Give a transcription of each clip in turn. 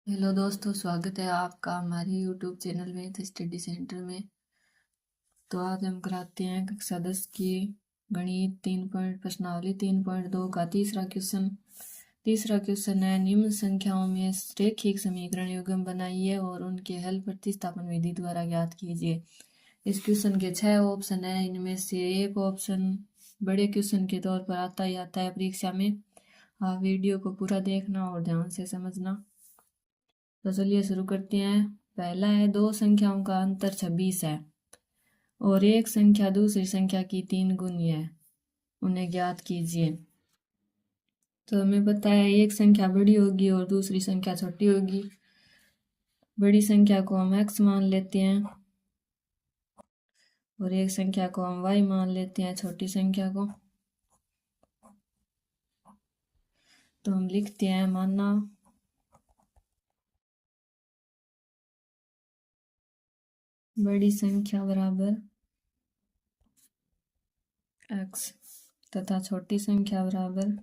Hello दोस्तों, स्वागत है आपका हमारे यूट्यूब चैनल में स्टडी सेंटर में। तो आज हम कराते हैं कक्षा 10 की गणित 3 पॉइंट प्रश्नावली 3.2 का तीसरा क्वेश्चन है, निम्न संख्याओं में रेखिक समीकरण युग्म बनाइए और उनके हल प्रतिस्थापन विधि द्वारा ज्ञात कीजिए। इस क्वेश्चन के 6 ऑप्शन है, इनमें से एक ऑप्शन बड़े क्वेश्चन के तौर पर आता ही आता है परीक्षा में। आप वीडियो को पूरा देखना और ध्यान से समझना। तो चलिए शुरू करते हैं। पहला है, दो संख्याओं का अंतर 26 है और एक संख्या दूसरी संख्या की 3 गुनी है, उन्हें ज्ञात कीजिए। तो हमें पता है एक संख्या बड़ी होगी और दूसरी संख्या छोटी होगी। बड़ी संख्या को हम x मान लेते हैं और एक संख्या को हम y मान लेते हैं, छोटी संख्या को। तो हम लिखते हैं, माना बड़ी संख्या बराबर x तथा छोटी संख्या बराबर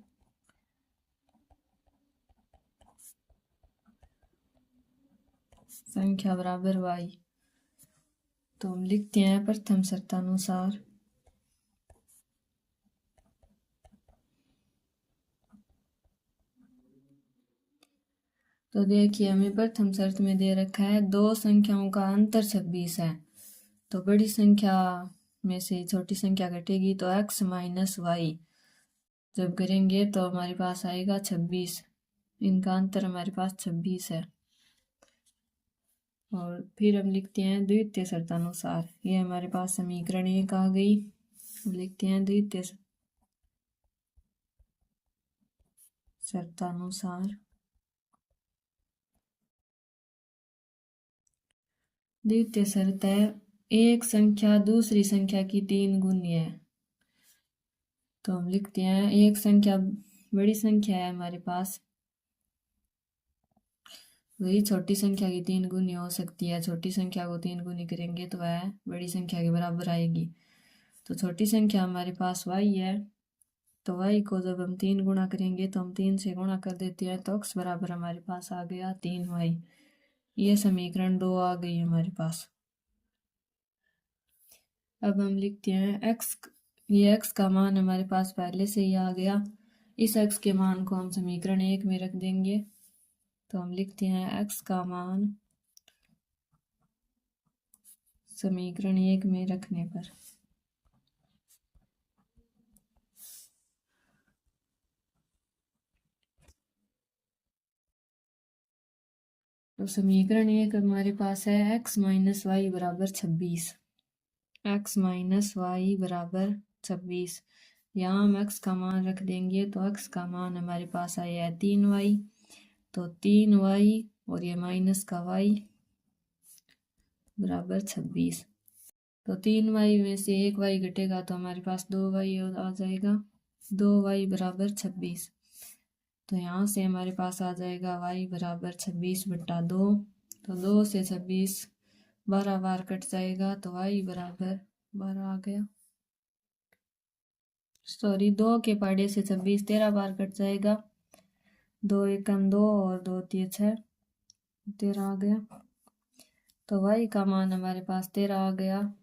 संख्या बराबर y। तो हम लिखते हैं प्रथम शर्तानुसार तो देखिए हमें प्रथम शर्त में दे रखा है दो संख्याओं का अंतर 26 है। तो बड़ी संख्या में से छोटी संख्या घटेगी तो x माइनस वाई जब करेंगे तो हमारे पास आएगा 26। इनका अंतर हमारे पास 26 है। और फिर हम लिखते हैं द्वितीय शर्तानुसार, ये हमारे पास समीकरण 1 आ गई। हम लिखते हैं द्वितीय शर्तानुसार द्वितीय शर्त है, एक संख्या दूसरी संख्या की 3 गुनी है। तो हम लिखते हैं एक संख्या बड़ी संख्या है हमारे पास, वही छोटी संख्या की 3 गुनी हो सकती है। छोटी संख्या को 3 गुनी करेंगे तो वह बड़ी संख्या के बराबर आएगी। तो छोटी संख्या हमारे पास y है, तो y को जब हम 3 गुणा करेंगे तो हम 3 से गुणा कर देते हैं, तो x बराबर हमारे पास आ गया 3y। ये समीकरण 2 आ गई हमारे पास। अब हम लिखते हैं x, ये x का मान हमारे पास पहले से ही आ गया। इस x के मान को हम समीकरण 1 में रख देंगे। तो हम लिखते हैं x का मान समीकरण 1 में रखने पर तो समीकरण 1 हमारे पास है x माइनस वाई बराबर 26। x माइनस वाई बराबर 26। यहाँ हम x का मान रख देंगे तो x का मान हमारे पास आया है 3y। तो 3y और ये माइनस का y बराबर 26। तो 3y में से एक y घटेगा तो हमारे पास 2y आ जाएगा। 2y बराबर 26। तो यहाँ से हमारे पास आ जाएगा y बराबर 26/2। तो 2 से 26 12 बार कट जाएगा तो y बराबर 12 आ गया। सॉरी, 2 के पाड़े से 26 13 बार कट जाएगा। 2 एकम 2 और 2 तिये 6, 13 आ गया। तो y का मान हमारे पास 13 आ गया।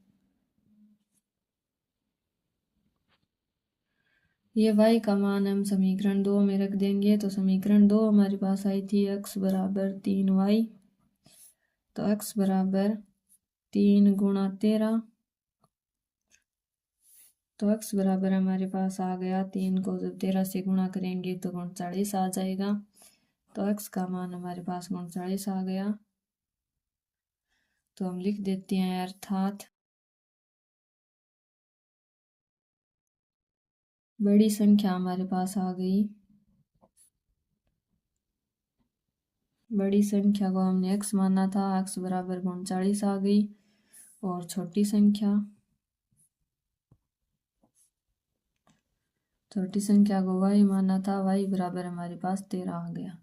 ये y का मान हम समीकरण 2 में रख देंगे। तो समीकरण 2 हमारे पास आई थी x बराबर 3y। तो x बराबर 3 गुणा 13, तो x बराबर हमारे पास आ गया 3 को जब 13 से गुणा करेंगे तो 39 आ जाएगा। तो x का मान हमारे पास 39 आ गया। तो हम लिख देते हैं अर्थात बड़ी संख्या हमारे पास आ गई। बड़ी संख्या को हमने x माना था, x बराबर 39 आ गई। और छोटी संख्या को y माना था, y बराबर हमारे पास 13 आ गया।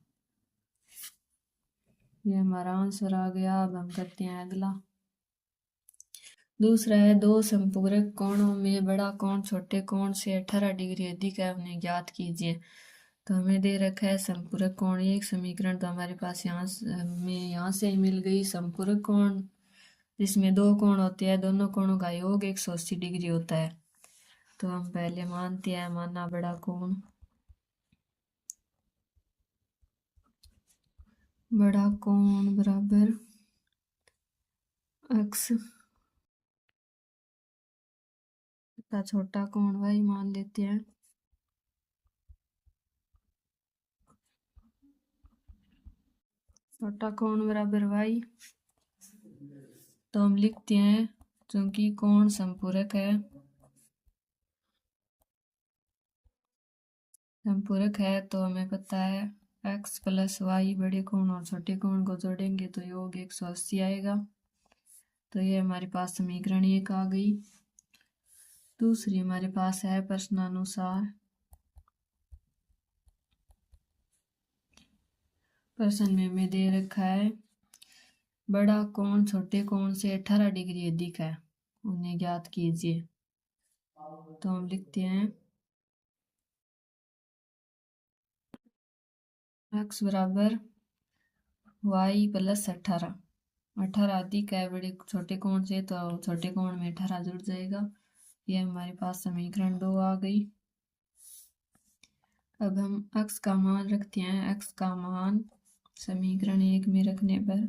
ये हमारा आंसर आ गया। अब हम करते हैं अगला। दूसरा है, दो समपूरक कोणों में बड़ा कोण छोटे कोण से 18 डिग्री अधिक है, उन्हें ज्ञात कीजिए। तो हमें दे रखा है संपूरक कोण, ये एक समीकरण तो हमारे पास यहाँ से ही मिल गई। संपूरक कोण जिसमें दो कोण होते हैं, दोनों कोणों का योग 180 डिग्री होता है। तो हम पहले मानते हैं, माना बड़ा कोण बराबर x तथा छोटा कोण y मान लेते हैं। छोटा कोण बराबर y, तो हम लिखते हैं क्योंकि कोण संपूरक है तो हमें पता है x प्लस वाई, बड़े कोण और छोटे कोण को जोड़ेंगे तो योग 180 आएगा। तो ये हमारे पास समीकरण 1 आ गई। दूसरी हमारे पास है प्रश्नानुसार। प्रश्न में हमें दे रखा है बड़ा कोण छोटे कोण से 18 डिग्री अधिक है, उन्हें ज्ञात कीजिए। तो हम लिखते हैं x बराबर y प्लस 18 अधिक है बड़े छोटे कोण से, तो छोटे कोण में 18 जुड़ जाएगा। ये हमारे पास समीकरण 2 आ गई। अब हम x का मान रखते हैं। x का मान समीकरण 1 में रखने पर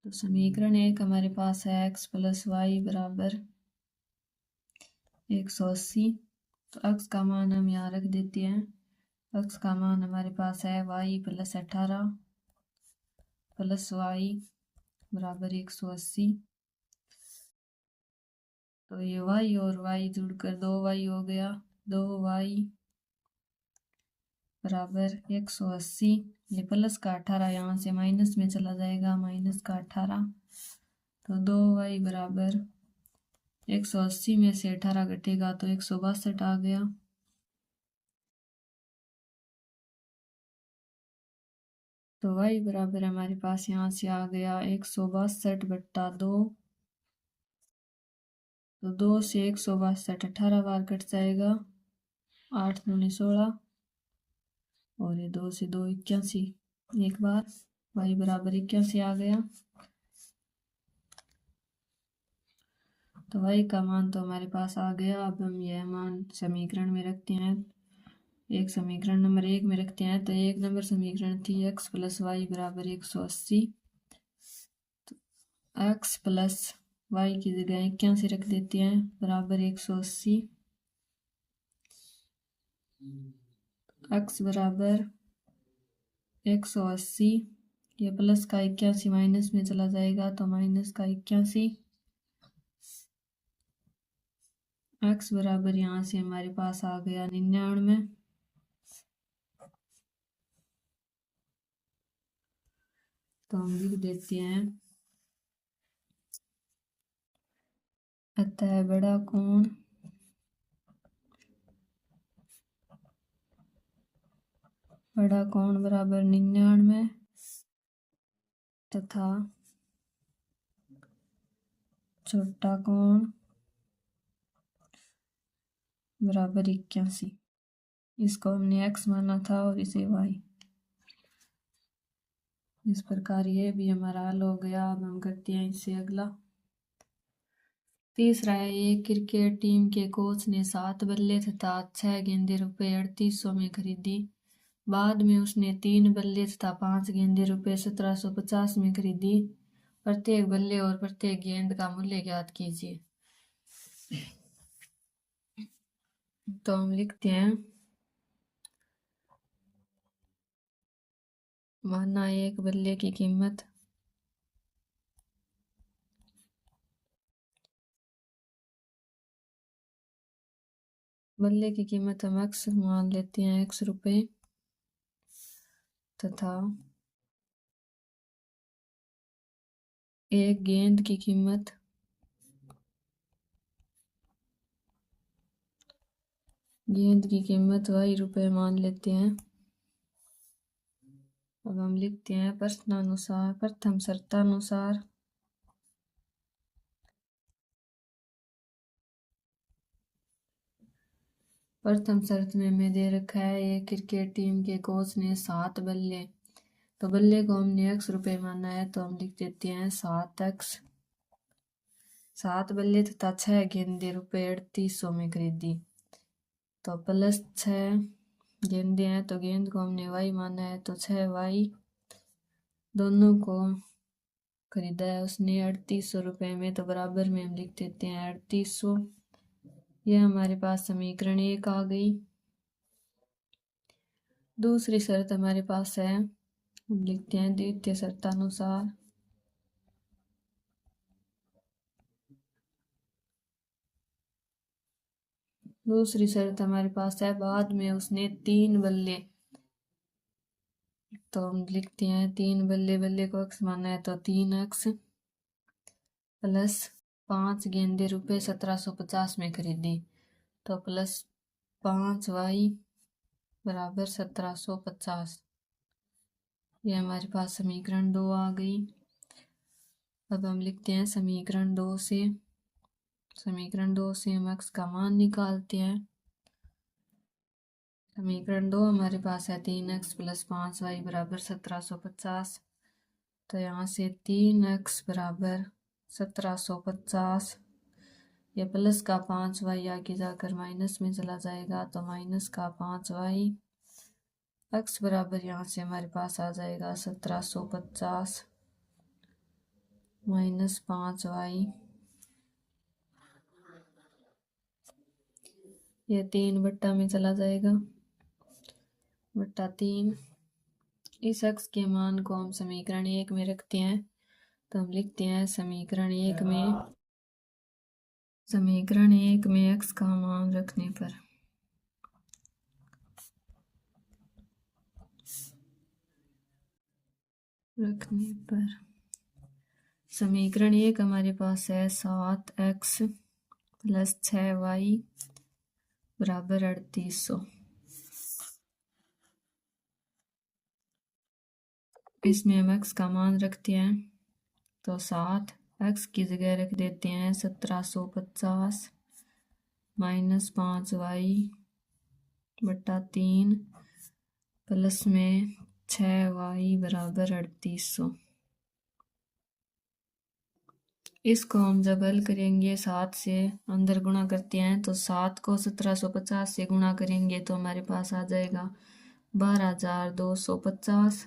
तो समीकरण 1 हमारे पास है x प्लस वाई बराबर 180। तो x का मान हम यहाँ रख देते हैं। x का मान हमारे पास है y प्लस 18 प्लस वाई बराबर 180। तो ये y और y जुड़कर 2y हो गया। 2y बराबर 180। ये प्लस का 18 यहाँ से माइनस में चला जाएगा, माइनस का 18। तो 2y बराबर 180 में से 18 घटेगा तो 162 आ गया। तो y बराबर हमारे पास यहाँ से आ गया 162/2। तो 2 से 162 18 बार कट जाएगा, 8 दूनी 16 और ये 2 से 2 81 एक बार, y बराबर 81 आ गया। तो y का मान तो हमारे पास आ गया। अब हम यह मान समीकरण में रखते हैं। एक समीकरण नंबर 1 में रखते हैं। तो 1 नंबर समीकरण थी x प्लस वाई बराबर 180। तो x प्लस वाई की जगह 81 रख देते हैं बराबर 180। x बराबर 180, ये प्लस का 81 माइनस में चला जाएगा तो माइनस का 81। x बराबर यहाँ से हमारे पास आ गया 99। तो हम लिख देते हैं अतः बड़ा कोण बराबर 99 तथा छोटा कोण बराबर 81। इसको हमने x माना था और इसे y। इस प्रकार ये भी हमारा हल हो गया। अब हम करते हैं इससे अगला। तीसरा है, एक क्रिकेट टीम के कोच ने 7 बल्ले तथा 6 गेंदें रुपये 3800 में खरीदी। बाद में उसने 3 बल्ले तथा 5 गेंदें रुपये 1750 में खरीदी। प्रत्येक बल्ले और प्रत्येक गेंद का मूल्य ज्ञात कीजिए। तो हम लिखते हैं माना एक बल्ले की कीमत हम x मान लेते हैं, x रुपये तथा एक गेंद की कीमत y रुपये मान लेते हैं। अब हम लिखते हैं प्रश्नानुसार प्रथम शर्तानुसार प्रथम शर्त में हमें दे रखा है एक क्रिकेट टीम के कोच ने 7 बल्ले, तो बल्ले को हमने x रुपए माना है तो हम लिख देते हैं 7x। 7 बल्ले तथा 6 गेंदे रुपए 3800 में खरीदी, तो प्लस 6 गेंदे हैं तो गेंद को हमने y माना है तो 6y दोनों को खरीदा है उसने 3800 रुपये में, तो बराबर में हम लिख देते हैं 3800। यह हमारे पास समीकरण 1 आ गई। दूसरी शर्त हमारे पास है, हम लिखते हैं द्वितीय शर्तानुसार दूसरी शर्त हमारे पास है बाद में उसने 3 बल्ले, तो हम लिखते हैं 3 बल्ले, बल्ले को x माना है तो 3x प्लस 5 गेंदे रुपए 1750 में खरीदी, तो प्लस 5y बराबर 1750। ये हमारे पास समीकरण 2 आ गई। अब हम लिखते हैं समीकरण 2 से हम x का मान निकालते हैं। समीकरण 2 हमारे पास है 3x प्लस 5y बराबर 1750, तो यहाँ से 3x बराबर 1750, ये प्लस का 5y आगे जाकर माइनस में चला जाएगा, तो माइनस का 5y x बराबर यहाँ से हमारे पास आ जाएगा 1750 माइनस 5y, ये 3 बट्टा में चला जाएगा बट्टा 3। इस x के मान को हम समीकरण 1 में रखते हैं, तो हम लिखते हैं समीकरण 1 में x का मान रखने पर समीकरण 1 हमारे पास है 7x प्लस 6y बराबर 3800। इसमें हम x का मान रखते हैं, तो 7 x की जगह रख देते हैं 1750 माइनस 5y बट्टा 3 प्लस में 6y बराबर 3800। इसको हम जब हल करेंगे 7 से अंदर गुणा करते हैं, तो 7 को 1750 से गुणा करेंगे तो हमारे पास आ जाएगा 12250,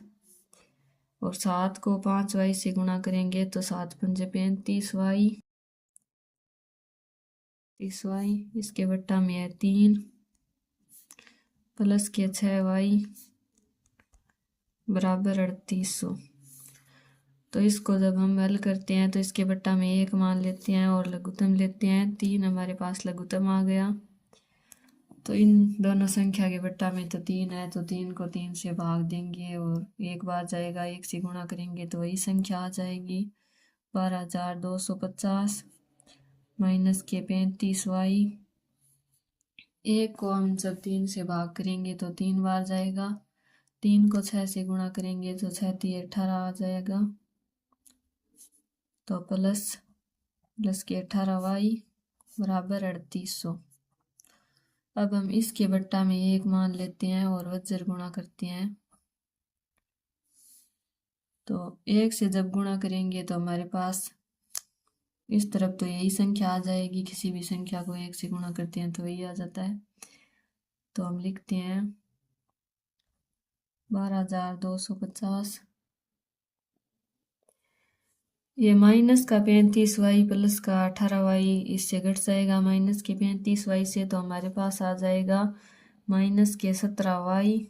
और 7 को 5y से गुणा करेंगे तो 7 पंजे 35y, इसके बट्टा में है 3 प्लस के 6y बराबर 3800। तो इसको जब हम हल करते हैं तो इसके बट्टा में 1 मान लेते हैं और लघुत्तम लेते हैं 3, हमारे पास लघुत्तम आ गया। तो इन दोनों संख्या के बट्टा में तो 3 है, तो 3 को 3 से भाग देंगे और 1 बार जाएगा, 1 से गुणा करेंगे तो वही संख्या आ जाएगी 12250 माइनस के 35y। 1 को हम जब 3 से भाग करेंगे तो 3 बार जाएगा, 3 को 6 से गुणा करेंगे तो 6 3 18 आ जाएगा, तो प्लस के 18y बराबर 3800। अब हम इसके बट्टा में 1 मान लेते हैं और वज्र गुणा करते हैं, तो 1 से जब गुणा करेंगे तो हमारे पास इस तरफ तो यही संख्या आ जाएगी, किसी भी संख्या को 1 से गुणा करते हैं तो वही आ जाता है। तो हम लिखते हैं 12250, ये माइनस का 35y प्लस का 18y इससे घट जाएगा माइनस के 35y से, तो हमारे पास आ जाएगा माइनस के 17y,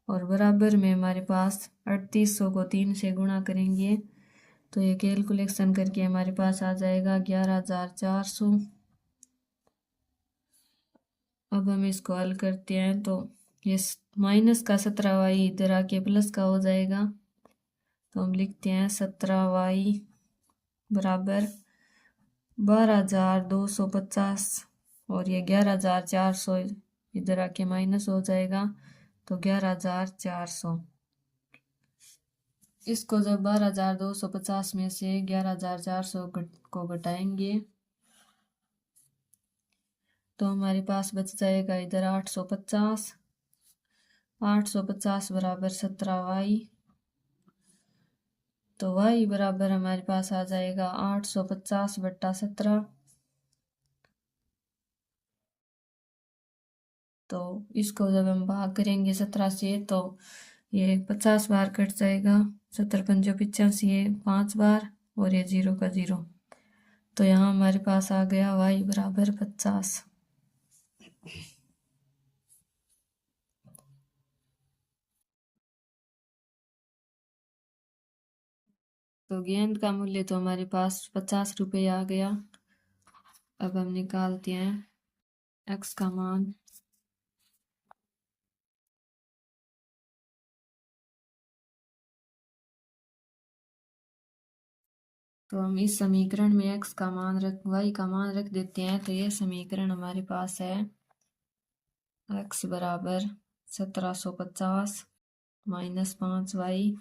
और बराबर में हमारे पास 3800 को 3 से गुणा करेंगे तो ये कैलकुलेशन करके हमारे पास आ जाएगा 11400। अब हम इसको हल करते हैं तो ये माइनस का 17y इधर आके प्लस का हो जाएगा, तो हम लिखते हैं 17y बराबर 12250 और ये 11400 इधर आके माइनस हो जाएगा, तो 11,400। इसको जब 12,250 में से 11,400 को घटाएंगे तो हमारे पास बच जाएगा इधर 850। 850 बराबर 17y। तो y बराबर हमारे पास आ जाएगा 850 बट्टा 17। तो इसको जब हम भाग करेंगे 17 से तो ये 50 बार कट जाएगा। 17×5 = 85 है 5 बार और ये 0 का 0। तो यहाँ हमारे पास आ गया y बराबर 50। तो गेंद का मूल्य तो हमारे पास 50 रुपये आ गया। अब हम निकालते हैं x का मान। तो हम इस समीकरण में x का मान y का मान रख देते हैं। तो ये समीकरण हमारे पास है x बराबर 1750 माइनस 5y।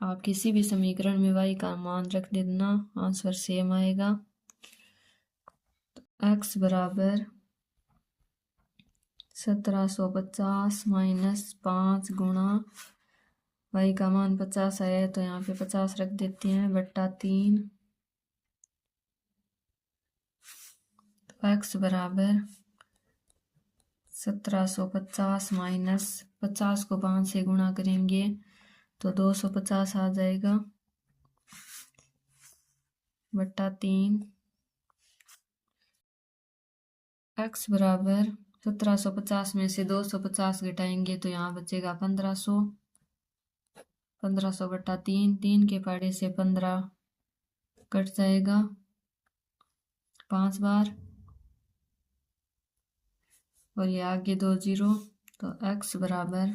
आप किसी भी समीकरण में y का मान रख देना, आंसर सेम आएगा। तो x बराबर 1750 माइनस 5 गुणा y का मान 50 आया तो यहाँ पे 50 रख देते हैं बट्टा 3। तो x बराबर 1750 माइनस 50 को 5 से गुणा करेंगे तो 250 आ जाएगा बट्टा 3। x बराबर 1750 में से 250 घटाएंगे तो यहाँ बचेगा 1500। 1500 बट्टा 3, 3 के पहाड़े से 15 कट जाएगा 5 बार और ये आगे 2 0। तो x बराबर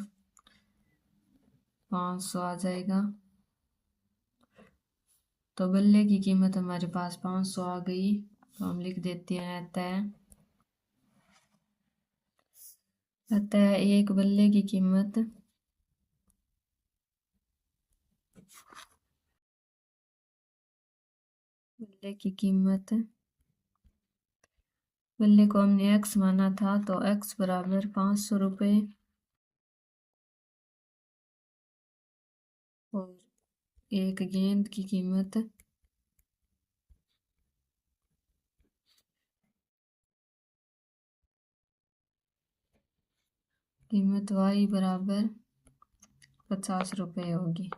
500 आ जाएगा। तो बल्ले की कीमत हमारे पास 500 आ गई। तो हम लिख देते हैं अतः एक बल्ले की कीमत बल्ले को हमने x माना था तो x बराबर 500 रुपये और एक गेंद की कीमत y बराबर 50 रुपये होगी।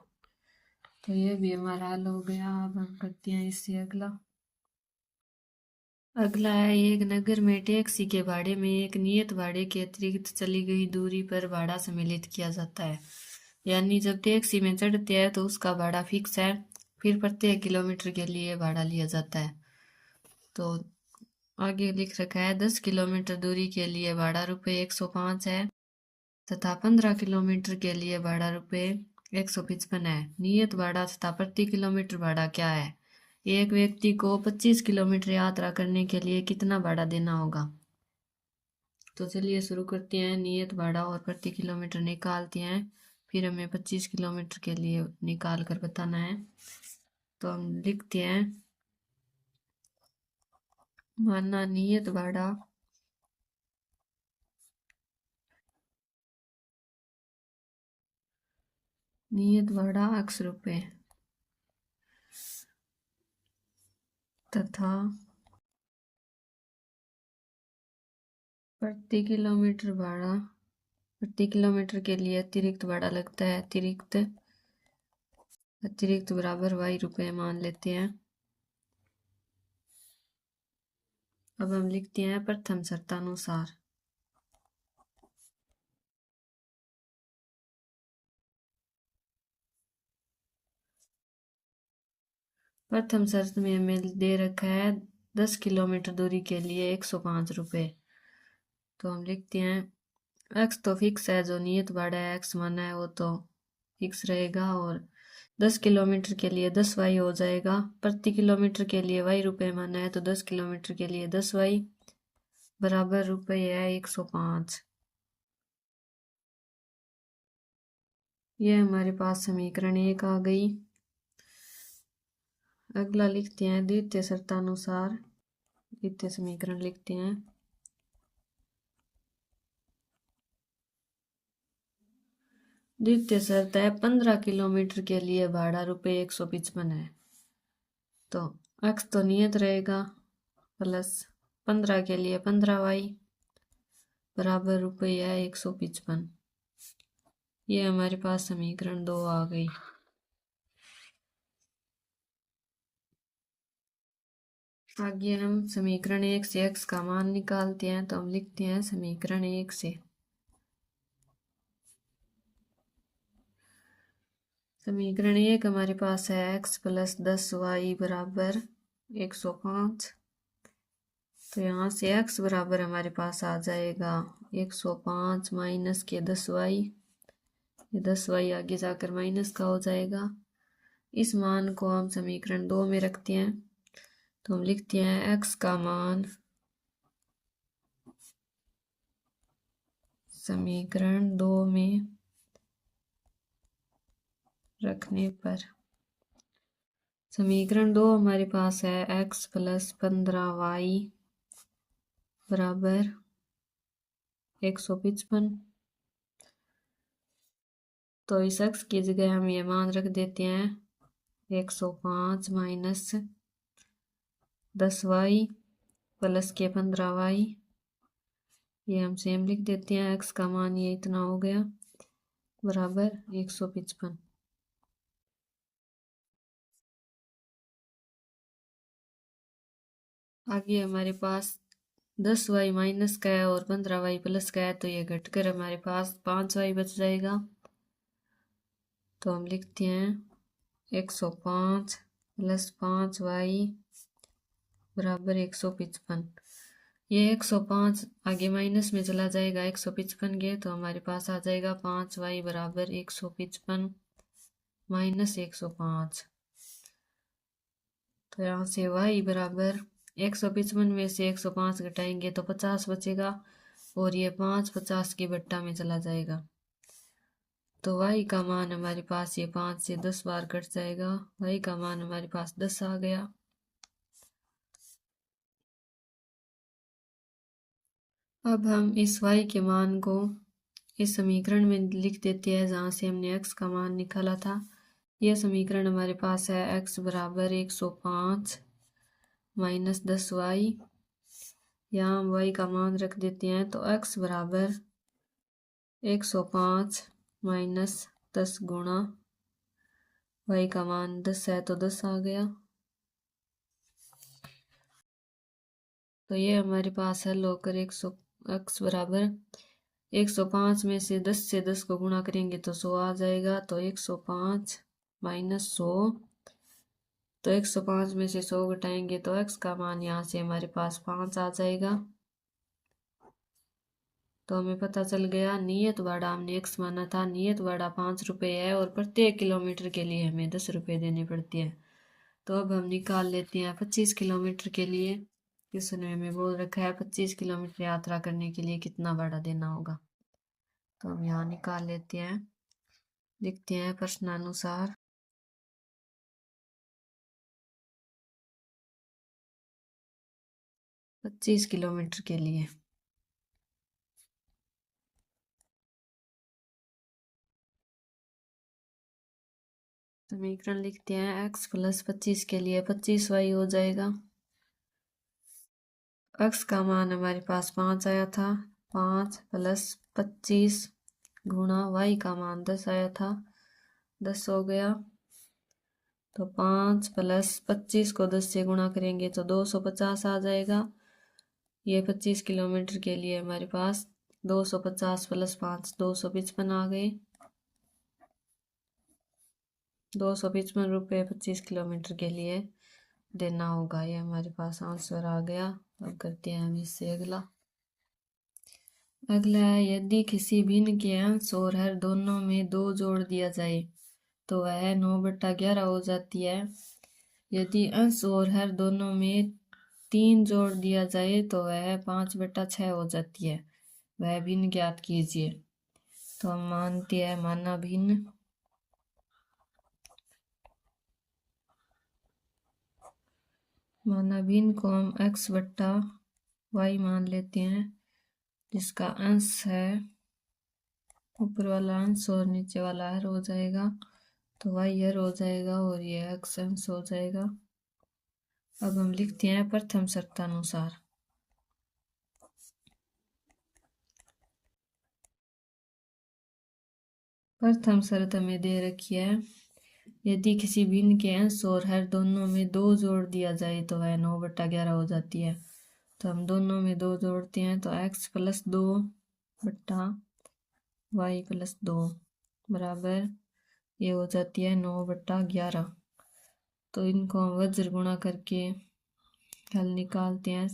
तो ये भी हमारा हल हो गया। अब हम करते हैं इससे अगला है एक नगर में टैक्सी के भाड़े में एक नियत भाड़े के अतिरिक्त चली गई दूरी पर भाड़ा सम्मिलित किया जाता है। यानी जब टैक्सी में चढ़ते हैं तो उसका भाड़ा फिक्स है, फिर प्रत्येक किलोमीटर के लिए भाड़ा लिया जाता है। तो आगे लिख रखा है 10 किलोमीटर दूरी के लिए भाड़ा रुपये 105 है तथा 15 किलोमीटर के लिए भाड़ा रुपये 155 है। नियत भाड़ा तथा प्रति किलोमीटर भाड़ा क्या है? एक व्यक्ति को 25 किलोमीटर यात्रा करने के लिए कितना भाड़ा देना होगा? तो चलिए शुरू करते हैं। नियत भाड़ा और प्रति किलोमीटर निकालते हैं, फिर हमें 25 किलोमीटर के लिए निकाल कर बताना है। तो हम लिखते हैं, माना नियत भाड़ा x रुपये तथा प्रति किलोमीटर के लिए अतिरिक्त भाड़ा लगता है। अतिरिक्त बराबर y रुपये मान लेते हैं। अब हम लिखते हैं प्रथम शर्तानुसार। प्रथम शर्त में हमें दे रखा है 10 किलोमीटर दूरी के लिए 105 रुपये। तो हम लिखते हैं x तो फिक्स है, जो नियत भाड़ा है x माना है वो तो फिक्स रहेगा और 10 किलोमीटर के लिए 10y हो जाएगा। प्रति किलोमीटर के लिए y रुपये माना है तो 10 किलोमीटर के लिए 10y बराबर रुपये है 105। ये हमारे पास समीकरण 1 आ गई। अगला लिखते हैं द्वितीय शर्तानुसार। द्वितीय समीकरण लिखते हैं। द्वितीय शर्त है 15 किलोमीटर के लिए भाड़ा ₹155 है। तो x तो नियत रहेगा प्लस 15 के लिए 15y बराबर ₹155। ये हमारे पास समीकरण 2 आ गई। आगे हम समीकरण 1 से x का मान निकालते हैं। तो हम लिखते हैं समीकरण 1 से समीकरण 1 हमारे पास है x प्लस 10y बराबर 105। तो यहाँ से x बराबर हमारे पास आ जाएगा 105 माइनस के 10y। ये 10y आगे जाकर माइनस का हो जाएगा। इस मान को हम समीकरण 2 में रखते हैं। तो हम लिखते हैं x का मान समीकरण 2 में रखने पर समीकरण 2 हमारे पास है x प्लस 15y बराबर 155। तो इस x की जगह हम ये मान रख देते हैं 105 माइनस 10y प्लस के 15y। ये हम सेम लिख देते हैं। x का मान ये इतना हो गया बराबर 155। आगे हमारे पास 10y माइनस का है और 15y प्लस का है। तो ये घटकर हमारे पास 5y बच जाएगा। तो हम लिखते हैं 105 प्लस 5y बराबर 155। ये 105 आगे माइनस में चला जाएगा 155 के। तो हमारे पास आ जाएगा 5y बराबर 155 माइनस 105। तो यहाँ से y बराबर 155 में से 105 घटाएंगे तो 50 बचेगा और ये 5 50 की बट्टा में चला जाएगा। तो y का मान हमारे पास ये 5 से 10 बार कट जाएगा। y का मान हमारे पास 10 आ गया। अब हम इस y के मान को इस समीकरण में लिख देते हैं जहाँ से हमने x का मान निकाला था। यह समीकरण हमारे पास है x बराबर 105 माइनस 10y। यहाँ हम y का मान रख देते हैं। तो x बराबर 105 माइनस 10 गुणा y का मान 10 है तो 10 आ गया। तो ये हमारे पास हल होकर x बराबर 105 में से 10 को गुणा करेंगे तो 100 आ जाएगा। तो 105 माइनस 100। तो 105 में से 100 घटाएंगे तो x का मान यहाँ से हमारे पास 5 आ जाएगा। तो हमें पता चल गया नियत भाड़ा हमने x माना था। नियत भाड़ा 5 रुपये है और प्रत्येक किलोमीटर के लिए हमें 10 रुपये देने पड़ते हैं। तो अब हम निकाल लेते हैं 25 किलोमीटर के लिए। क्वेश्चन में हमें बोल रखा है 25 किलोमीटर यात्रा करने के लिए कितना भाड़ा देना होगा। तो हम यहाँ निकाल लेते हैं। लिखते हैं प्रश्नानुसार 25 किलोमीटर के लिए समीकरण लिखते हैं x प्लस 25 के लिए 25y हो जाएगा। x का मान हमारे पास 5 आया था। 5 प्लस 25 गुणा y का मान 10 आया था। 10 हो गया। तो 5 प्लस 25 को 10 से गुणा करेंगे तो 250 आ जाएगा। ये 25 किलोमीटर के लिए हमारे पास 250 प्लस 5 255 आ गए। 255 रुपये 25 किलोमीटर के लिए देना होगा। ये हमारे पास आंसर आ गया। अब करते हैं हम इससे अगला है यदि किसी भिन्न के अंश और हर दोनों में 2 जोड़ दिया जाए तो वह 9/11 हो जाती है। यदि अंश और हर दोनों में 3 जोड़ दिया जाए तो वह 5/6 हो जाती है। वह भिन्न ज्ञात कीजिए। तो हम मानते हैं माना भिन्न माना भिन्न को हम x बट्टा y मान लेते हैं, जिसका अंश है ऊपर वाला अंश और नीचे वाला हर हो जाएगा, तो y हर हो जाएगा और ये x अंश हो जाएगा। अब हम लिखते हैं प्रथम शर्तानुसार। प्रथम शर्त हमें दे रखी है, यदि किसी भिन्न के अंश और हर दोनों में 2 जोड़ दिया जाए तो वह 9/11 हो जाती है। तो हम दोनों में 2 जोड़ते हैं, तो x + 2 बट्टा y + 2 बराबर ये हो जाती है 9/11। तो इनको हम वज्र गुणा करके हल निकालते हैं।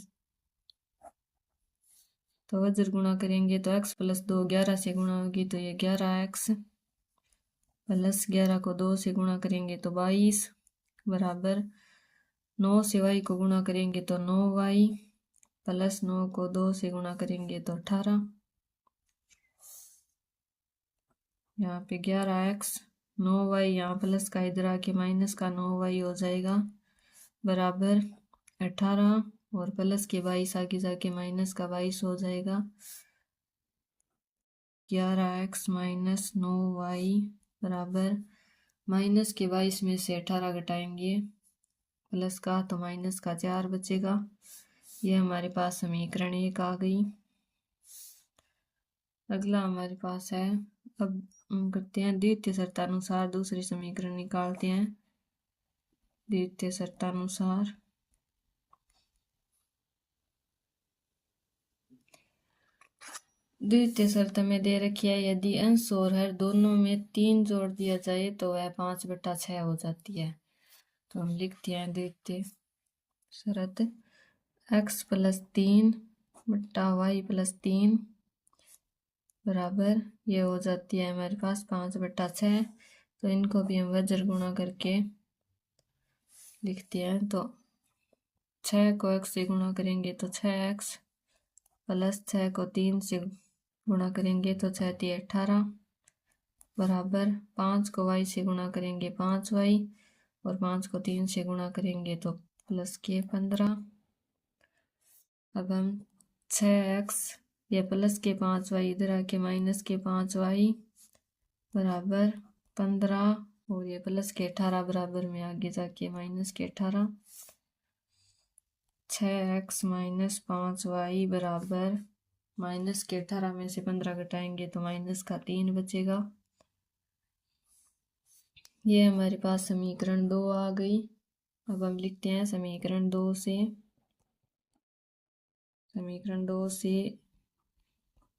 तो वज्र गुणा करेंगे तो x + 2 11 से गुणा होगी, तो ये 11x + 11 को 2 से गुणा करेंगे तो 22 बराबर 9 से y को गुणा करेंगे तो 9y + 9 को 2 से गुणा करेंगे तो 18। यहाँ पे 11x 9y यहाँ प्लस का इधर आके माइनस का 9y हो जाएगा बराबर 18 और प्लस के 22 आगे जाके माइनस का 22 हो जाएगा। 11x - 9y बराबर माइनस के 22 में से 18 घटाएंगे प्लस का तो माइनस का 4 बचेगा। ये हमारे पास समीकरण 1 आ गई। अगला हमारे पास है, अब हम करते हैं द्वितीय शर्तानुसार दूसरी समीकरण निकालते हैं। द्वितीय शर्तानुसार द्वितीय शर्त में दे रखी है, यदि अंश और हर दोनों में 3 जोड़ दिया जाए तो वह 5/6 हो जाती है। तो हम लिखते हैं द्वितीय शर्त x + 3 बट्टा y + 3 बराबर ये हो जाती है हमारे पास 5/6। तो इनको भी हम वज्र गुणा करके लिखते हैं। तो 6 को x से गुणा करेंगे तो 6x + 6 को 3 से गुणा करेंगे तो 6 × 3 = 18 बराबर 5 को y से गुणा करेंगे 5y और 5 को 3 से गुणा करेंगे तो प्लस के 15। अब हम 6x ये प्लस के 5y इधर आके माइनस के 5y बराबर 15 और ये प्लस के 18 बराबर में आगे जाके माइनस के 18। 6x - 5y बराबर माइनस के 18 में से 15 घटाएंगे तो माइनस का 3 बचेगा। ये हमारे पास समीकरण 2 आ गई। अब हम लिखते हैं समीकरण 2 से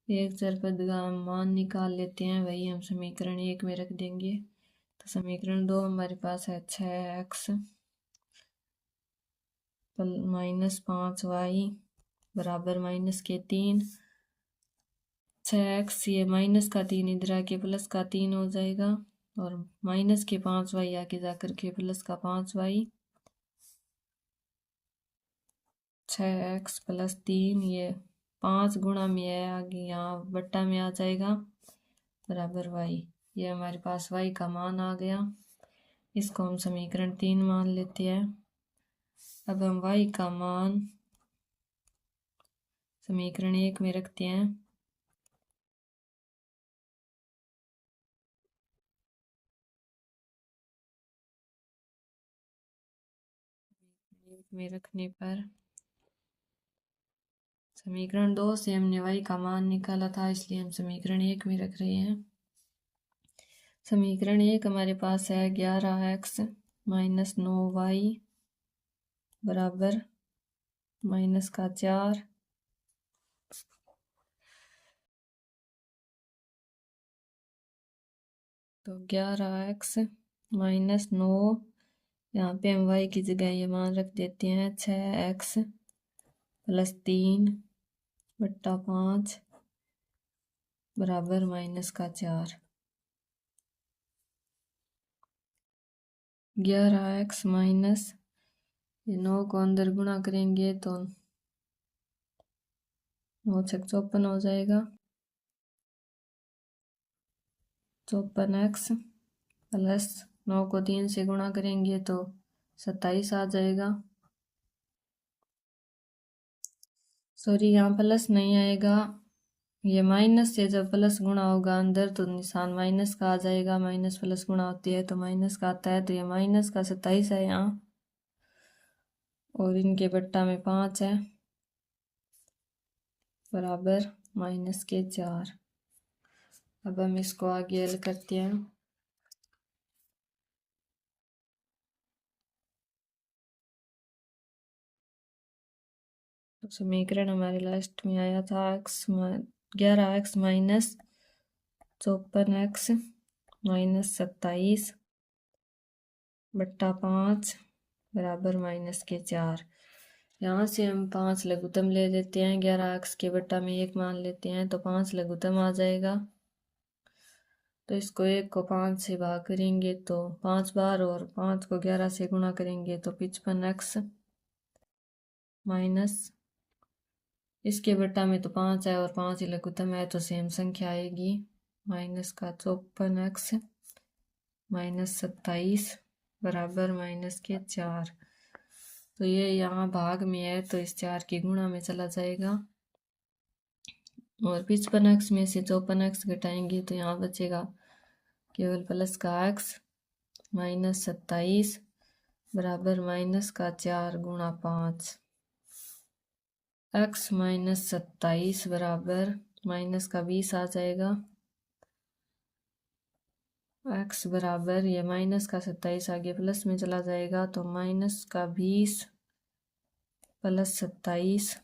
एक चर पद का हम मान निकाल लेते हैं, वही हम समीकरण 1 में रख देंगे। तो समीकरण 2 हमारे पास है 6x - 5y बराबर माइनस के 3। 6x ये माइनस का 3 इधर आके प्लस का 3 हो जाएगा और माइनस के 5y आके जाकर के प्लस का 5y। 6x + 3 ये 5 गुणा में है, आगे यहाँ बट्टा में आ जाएगा बराबर y। ये हमारे पास y का मान आ गया। इसको हम समीकरण 3 मान लेते हैं। अब हम y का मान समीकरण 1 में रखते हैं। में रखने पर समीकरण 2 से हमने y का मान निकाला था, इसलिए हम समीकरण 1 में रख रहे हैं। समीकरण 1 हमारे पास है 11x - 9y बराबर माइनस का 4। तो 11x - 9, यहाँ पे हम y की जगह ये मान रख देते हैं 6x + 3 बट्टा 5 बराबर माइनस का 4। 11x माइनस ये 9 को अंदर गुणा करेंगे तो 9 × 6 = 54 हो जाएगा। 54x + 9 को 3 से गुणा करेंगे तो 27 आ जाएगा सॉरी, यहाँ प्लस नहीं आएगा, ये माइनस से जब प्लस गुणा होगा अंदर तो निशान माइनस का आ जाएगा, माइनस प्लस गुणा होती है तो माइनस का आता है, तो ये माइनस का 27 है यहाँ, और इनके बट्टा में 5 है, बराबर -4। अब हम इसको आगे हल करते हैं। तो समीकरण हमारे लास्ट में आया था x 11x -54x -27/5 बराबर -4। यहाँ से हम 5 लघुत्तम ले लेते हैं, 11x के बट्टा में 1 मान लेते हैं तो 5 लघुत्तम आ जाएगा। तो इसको 1 को 5 से भाग करेंगे तो 5 बार, और 5 को 11 से गुणा करेंगे तो 55x माइनस, इसके बट्टा में तो 5 है और 5 ही लघुत्तम है तो सेम संख्या आएगी, -54x -27 बराबर -4। तो ये यहाँ भाग में है तो इस 4 की गुणा में चला जाएगा, और 55x में से 54x घटाएंगे तो यहाँ बचेगा केवल प्लस का x -27 बराबर -4 गुणा 5। x -27 बराबर -20 आ जाएगा। x बराबर ये -27 आगे प्लस में चला जाएगा तो -20 प्लस 27।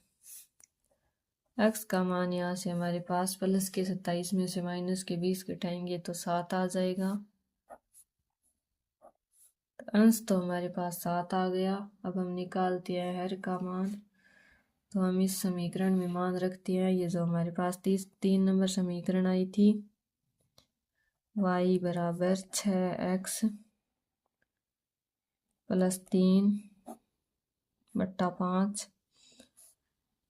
x का मान यहाँ से हमारे पास प्लस के 27 में से माइनस के 20 घटाएंगे तो 7 आ जाएगा। अंश तो हमारे पास 7 आ गया। अब हम निकालते हैं हर का मान। तो हम इस समीकरण में मान रखते हैं, ये जो हमारे पास 3 नंबर समीकरण आई थी, y बराबर 6x प्लस 3/5,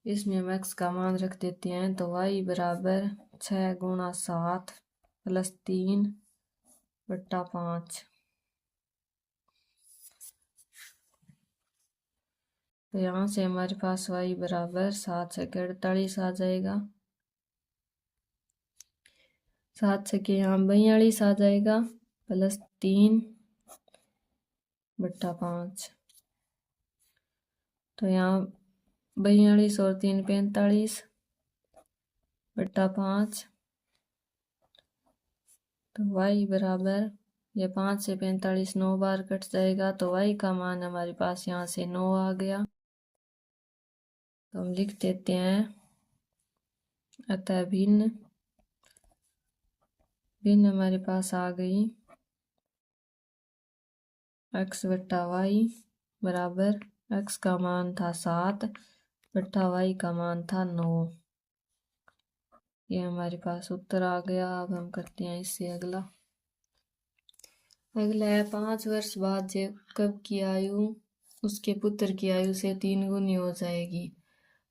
इसमें हम x का मान रख देते हैं तो y बराबर 6 गुणा 7 प्लस 3/5। तो यहाँ से हमारे पास y बराबर 7 से 48 आ जाएगा, 7 से के यहाँ 42 आ जाएगा प्लस 3/5। तो यहाँ 42 और 3 45/5। तो y बराबर ये 5 से 45 9 बार कट जाएगा तो y का मान हमारे पास यहाँ से 9 आ गया। तो हम लिख देते हैं अतः भिन्न हमारे पास आ गई x बट्टा y बराबर x का मान था 7 बट्टा y का मान था 9। ये हमारे पास उत्तर आ गया। अब हम करते हैं इससे अगला है 5 वर्ष बाद जैकब की आयु उसके पुत्र की आयु से 3 गुनी हो जाएगी।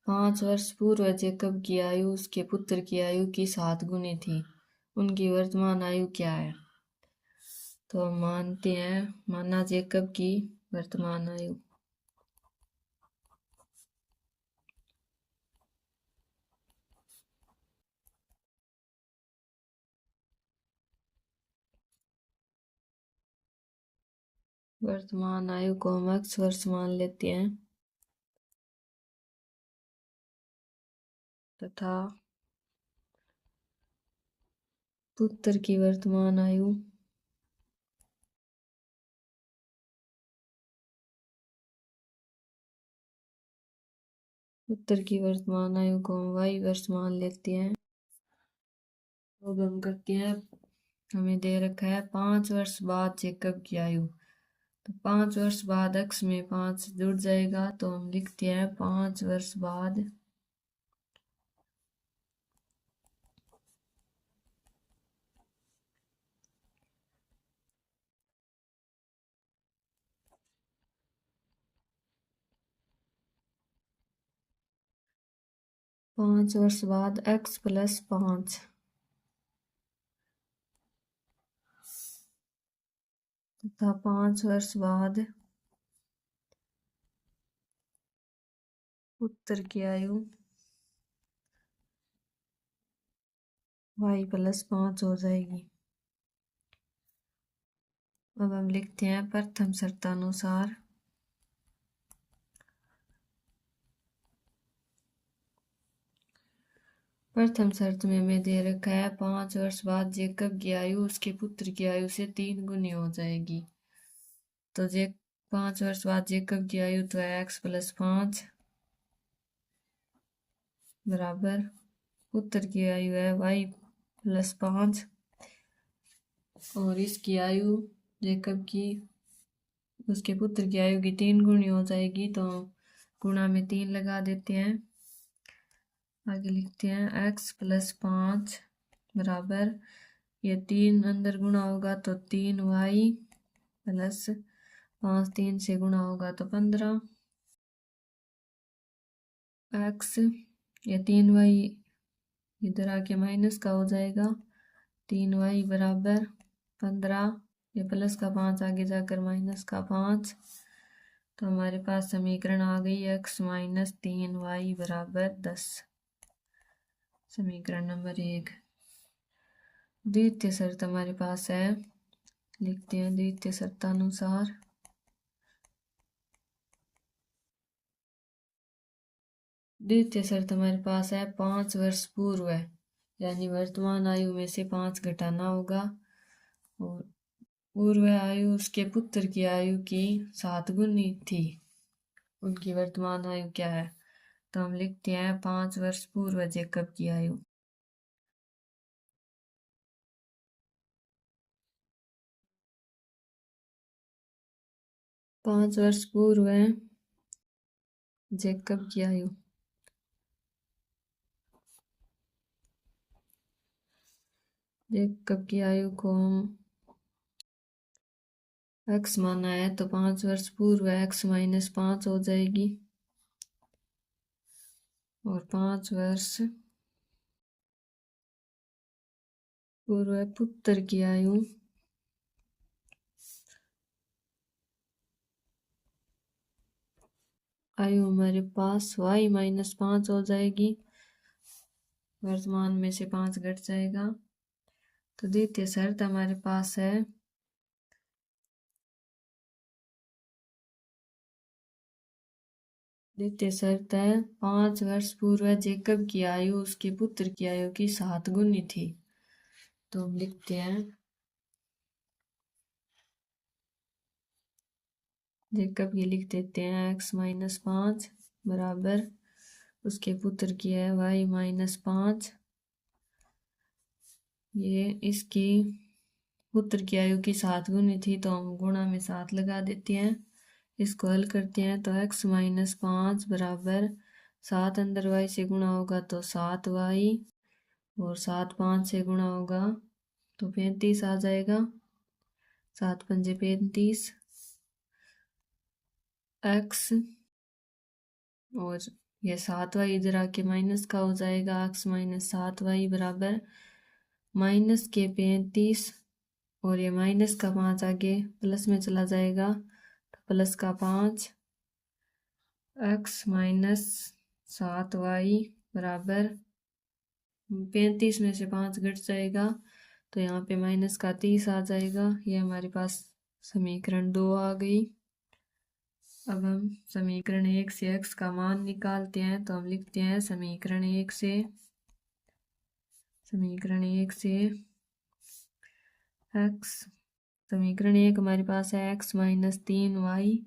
5 वर्ष पूर्व जैकब की आयु उसके पुत्र की आयु की 7 गुनी थी। उनकी वर्तमान आयु क्या है? तो हम मानते हैं, माना जैकब की वर्तमान आयु को हम x वर्ष मान लेते हैं तथा पुत्र की वर्तमान आयु को हम y वर्ष मान लेते हैं। अब हम करते हैं, हमें दे रखा है 5 वर्ष बाद जैकब की आयु। तो 5 वर्ष बाद x में 5 जुड़ जाएगा तो हम लिखते हैं 5 वर्ष बाद 5 वर्ष बाद x प्लस 5 तथा 5 वर्ष बाद पुत्र की आयु y प्लस 5 हो जाएगी। अब हम लिखते हैं प्रथम शर्तानुसार प्रथम शर्त में हमें दे रखा है 5 वर्ष बाद जेकब की आयु उसके पुत्र की आयु से 3 गुनी हो जाएगी। तो 5 वर्ष बाद जेकब की आयु तो है x प्लस 5 बराबर पुत्र की आयु है y प्लस 5 और इसकी आयु जेकब की उसके पुत्र की आयु की 3 गुनी हो जाएगी। तो गुणा में 3 लगा देते हैं। आगे लिखते हैं x प्लस 5 बराबर ये 3 अंदर गुणा होगा तो 3y प्लस 5 3 से गुणा होगा तो 15 x ये 3y इधर आके माइनस का हो जाएगा 3y बराबर 15 ये प्लस का 5 आगे जाकर माइनस का 5। तो हमारे पास समीकरण आ गई x माइनस 3y बराबर 10। समीकरण नंबर 1। द्वितीय शर्त हमारे पास है, लिखते हैं द्वितीय शर्तानुसार द्वितीय शर्त हमारे पास है 5 वर्ष पूर्व है, यानी वर्तमान आयु में से 5 घटाना होगा और पूर्व आयु उसके पुत्र की आयु की 7 गुनी थी। उनकी वर्तमान आयु क्या है? तो हम लिखते हैं 5 वर्ष पूर्व जेकब की आयु। पांच वर्ष पूर्व है जेकब की आयु। जेकब की आयु को हम x माना है तो 5 वर्ष पूर्व x माइनस 5 हो जाएगी और 5 वर्ष पूर्व पुत्र की आयु हमारे पास y माइनस 5 हो जाएगी, वर्तमान में से 5 घट जाएगा। तो द्वितीय शर्त हमारे पास है द्वितीय शर्त है 5 वर्ष पूर्व जेकब की आयु उसके पुत्र की आयु की 7 गुनी थी। तो हम लिखते हैं जेकब की लिख देते हैं x माइनस 5 बराबर उसके पुत्र की है y माइनस 5। ये इसकी पुत्र की आयु की 7 गुनी थी तो हम गुणा में 7 लगा देते हैं। इसको हल करते हैं तो x माइनस 5 बराबर 7 अंदर y से गुणा होगा तो 7y और 7 5 से गुणा होगा तो 35 आ जाएगा। 7 पंजे 35 x और ये 7y इधर आके माइनस का हो जाएगा। x माइनस 7y बराबर माइनस के 35 और ये माइनस का 5 आगे प्लस में चला जाएगा तो प्लस का 5 x माइनस 7y बराबर 35 में से 5 घट जाएगा तो यहाँ पे माइनस का 30 आ जाएगा। ये हमारे पास समीकरण 2 आ गई। अब हम समीकरण 1 से x का मान निकालते हैं तो हम लिखते हैं समीकरण 1 से x समीकरण 1 हमारे पास है x माइनस 3y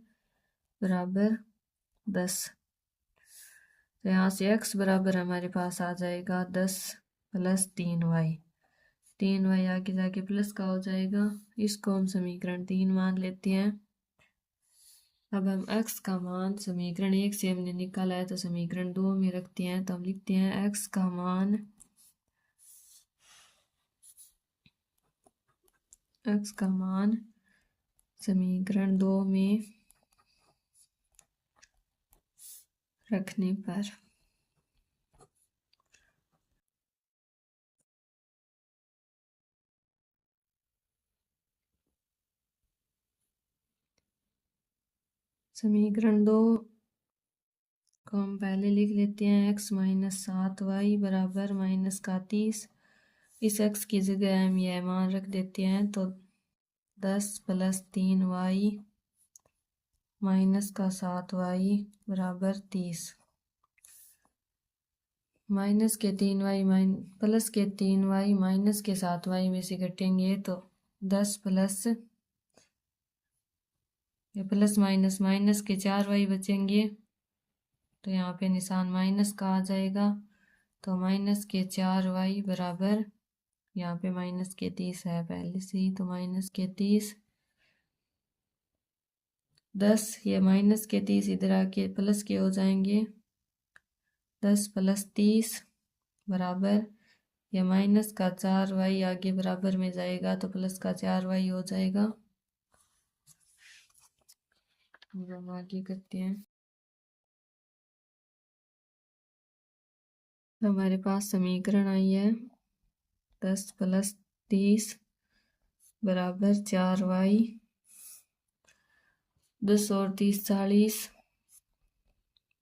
बराबर 10। तो यहाँ से x बराबर हमारे पास आ जाएगा 10 प्लस 3y। 3y आगे जाके प्लस का हो जाएगा। इसको हम समीकरण 3 मान लेते हैं। अब हम x का मान समीकरण 1 से हमने निकाला है तो समीकरण 2 में रखते हैं तो हम लिखते हैं x का मान समीकरण 2 में रखने पर समीकरण 2 को हम पहले लिख लेते हैं x माइनस 7y बराबर माइनस का 30 इस x की जगह हम यह मान रख देते हैं, तो 10 + 3y - का 7y बराबर 30। माइनस के 3y प्लस के 3y माइनस के 7y में से घटेंगे तो 10 प्लस माइनस माइनस के 4y बचेंगे, तो यहाँ पे निशान माइनस का आ जाएगा। तो माइनस के 4y बराबर, यहाँ पे माइनस के 30 है पहले से ही, तो माइनस के 30। 10 ये माइनस के 30 इधर आके प्लस के हो जाएंगे। 10 + 30 बराबर, ये माइनस का 4y आगे बराबर में जाएगा तो प्लस का 4y हो जाएगा। हम आगे करते हैं। हमारे पास समीकरण आई है 10 + 30 बराबर 4y, 10 और 30 40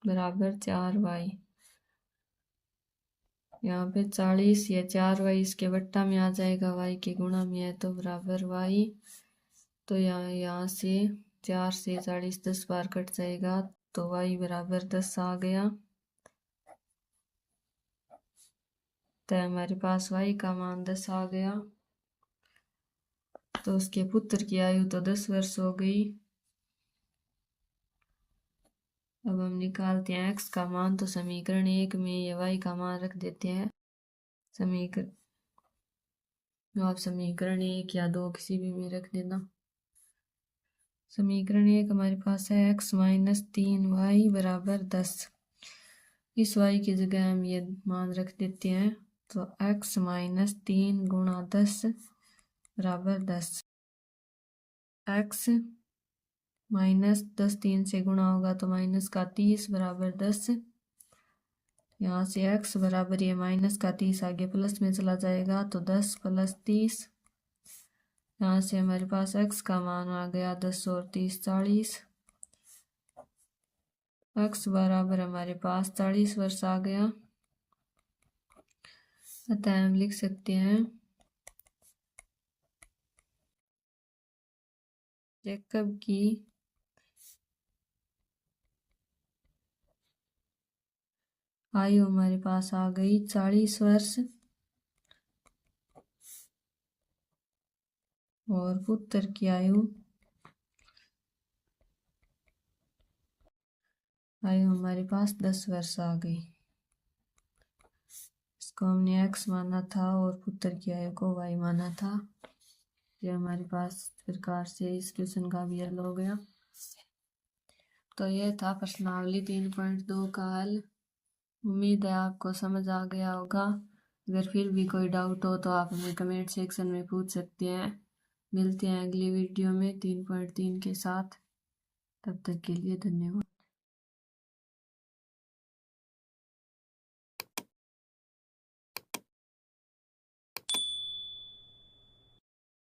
बराबर 4y। यहाँ पे 40 या 4y इसके बट्टा में आ जाएगा, y के गुणा में है तो बराबर y। तो यहाँ से 4 से 40 10 बार कट जाएगा, तो y बराबर 10 आ गया। तो हमारे पास y का मान 10 आ गया। तो उसके पुत्र की आयु तो 10 वर्ष हो गई। अब हम निकालते हैं x का मान, तो समीकरण 1 में ये y का मान रख देते हैं। आप समीकरण 1 या 2 किसी भी में रख देना। समीकरण 1 हमारे पास है x - 3y बराबर 10। इस y की जगह हम ये मान रख देते हैं, तो x - 3 × 10 बराबर 10। x -10 3 से गुणा होगा तो माइनस का 30 बराबर 10। यहाँ से x बराबर ये माइनस का 30 आगे प्लस में चला जाएगा, तो 10 + 30। यहाँ से हमारे पास x का मान आ गया 10 और 30 40। x बराबर हमारे पास 40 वर्ष आ गया। अतः हम लिख सकते हैं जैकब की आयु हमारे पास आ गई 40 वर्ष और पुत्र की आयु हमारे पास 10 वर्ष आ गई। इसको हमने x माना था और पुत्र की आयु को y माना था। ये हमारे पास प्रकार से इस क्वेश्चन का भी हल हो गया। तो यह था प्रश्नावली 3.2 का हल। उम्मीद है आपको समझ आ गया होगा। अगर फिर भी कोई डाउट हो तो आप हमें कमेंट सेक्शन में पूछ सकते हैं। मिलते हैं अगली वीडियो में 3.3 के साथ। तब तक के लिए धन्यवाद।